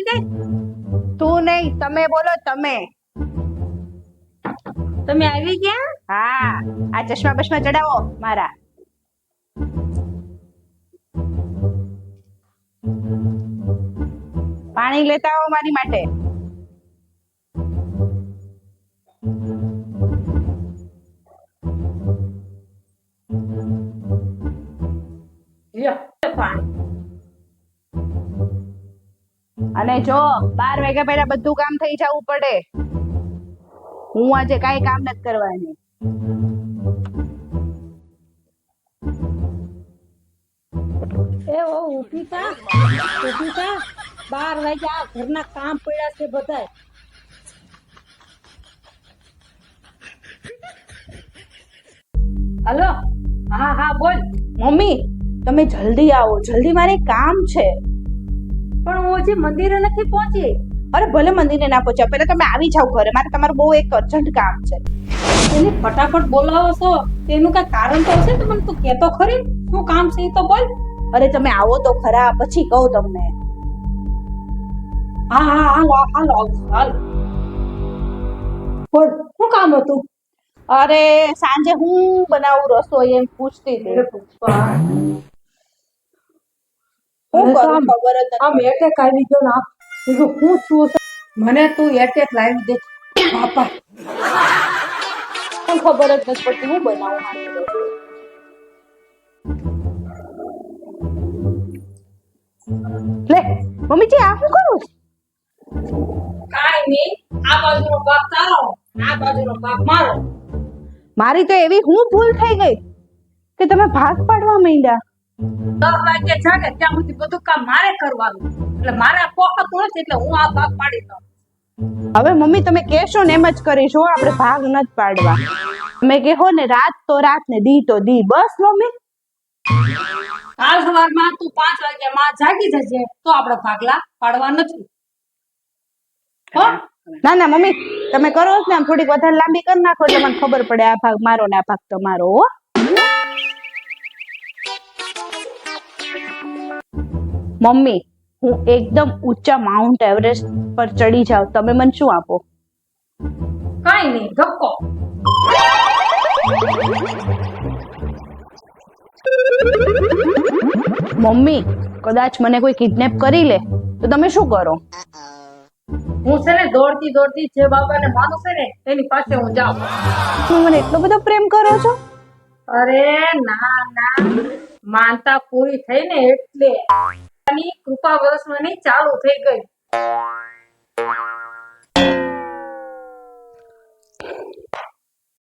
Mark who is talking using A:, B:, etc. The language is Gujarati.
A: ગઈ?
B: તું નહીં, તમે બોલો. તમે
A: તમે આવી ગયા?
B: હા, આ ચશ્મા બશ્મા ચડાવો મારા. પાણી લેતા આવો મારી માટે.
A: લ્યો પાણી.
B: અને જો 12 વાગ્યા પહેલા બધું કામ થઈ જવું પડે. હું આજે કાઈ કામ નથી કરવાની.
A: એ ઓ ઊભી થા. 12 વાગ્યા, ઘરના કામ પડ્યા છે બધાય. હલો. હા હા બોલ.
B: મમ્મી, તમે જલ્દી આવો, જલ્દી, મારે કામ છે.
A: પણ હું હજી મંદિરે નથી પહોંચી.
B: અરે ભલે મંદિરે ના પહોંચ્યા, પહેલા તમે આવી જાઓ ઘરે. મારે તમારું બહુ એક અર્જન્ટ કામ છે.
A: એને ફટાફટ બોલાવો છો, તેનું કઈ કારણ તો હશે. તો મને તું કહેતો ખરી શું કામ છે એ તો બોલ.
B: અરે તમે આવો તો ખરા, પછી કહું તમને.
A: હા હા હાલો હાલો હાલ. બોલ શું કામ હતું?
B: અરે સાંજે હું બનાવું રસોઈ એમ પૂછતી હતી. હું કરું ખબર જ નથી.
A: આમ એટેક આવી ગયો ને હું છું મને તું એટેક લાવી દે બાપા.
B: પણ ખબર જ નથી પડતી હું બનાવું મારી રસોઈ. લે મમ્મીજી, આ શું કરું?
A: કાઈ નહીં, આ બાજુનો ભાગ તારો, આ બાજુનો ભાગ મારો.
B: મારી તો એવી હું ભૂલ થઈ ગઈ કે તમે ભાગ પાડવા માંડ્યા.
A: 10 વાગે જાગે ત્યાં સુધી બધું કામ મારે કરવાનું. એટલે મારે પોખાતું નથી, એટલે હું આ ભાગ પાડી દઉં.
B: હવે મમ્મી તમે કહેશો ને એમ જ કરીશું. આપણે ભાગ નથી પાડવા. તમે કહો ને રાત તો રાત ને દી તો દી. બસ મમ્મી.
A: કાલ સવારમાં તું 5 વાગ્યામાં જાગી જજે તો આપણે ભાગલા પાડવા નથી. હો?
B: ના ના મમ્મી, તમે કરો ને આમ થોડીક વધારે લાંબી કરી નાખો એટલે મને ખબર પડે આ ભાગ મારો ને આ ભાગ તમારો. હો મમ્મી, હું એકદમ ઊંચા માઉન્ટ એવરેસ્ટ પર ચડી જાઉં, તમે મને શું આપો?
A: કાઈ નહીં, ધક્કો.
B: મમ્મી, કદાચ મને કોઈ કિડનેપ કરી લે તો તમે શું કરો?
A: હું છે ને દોડતી દોડતી જે બાબાને માનું છે ને એની પાસે હું જાઉં.
B: તમે મને એટલો બધો પ્રેમ કરો છો?
A: અરે ના ના, માનતા પૂરી થઈ ને એટલે. ની કૃપા વર્ષમાં નહીં ચાલુ થઈ ગઈ.